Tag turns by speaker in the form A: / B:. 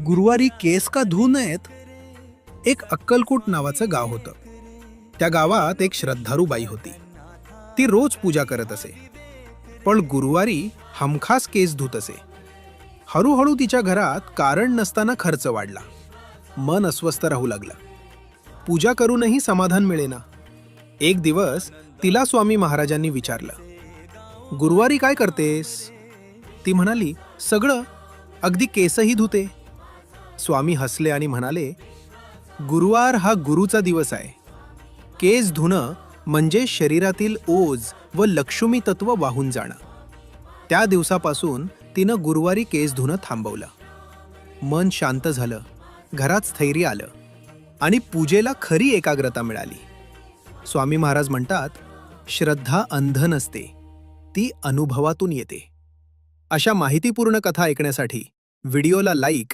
A: गुरुवारी केस का धू नयेत. एक अक्कलकोट नावाचं गाव होतं. त्या गावात एक श्रद्धाळू बाई होती. ती रोज पूजा करत असे, पण गुरुवारी हमखास केस धुत असे. हळूहळू तिच्या घरात कारण नसताना खर्च वाढला. मन अस्वस्थ राहू लागलं. पूजा करूनही समाधान मिळेना. एक दिवस तिला स्वामी महाराजांनी विचारलं, गुरुवारी काय करतेस? ती म्हणाली, सगळं, अगदी केसही धुते. स्वामी हसले आणि म्हणाले, गुरुवार हा गुरुचा दिवस आहे. केस धुणं म्हणजे शरीरातील ओझ व लक्ष्मी तत्व वाहून जाणं. त्या दिवसापासून तिनं गुरुवारी केस धुणं थांबवलं. मन शांत झालं, घरात स्थैर्य आलं आणि पूजेला खरी एकाग्रता मिळाली. स्वामी महाराज म्हणतात, श्रद्धा अंध नसते, ती अनुभवातून येते. अशा माहितीपूर्ण कथा ऐकण्यासाठी व्हिडिओला लाईक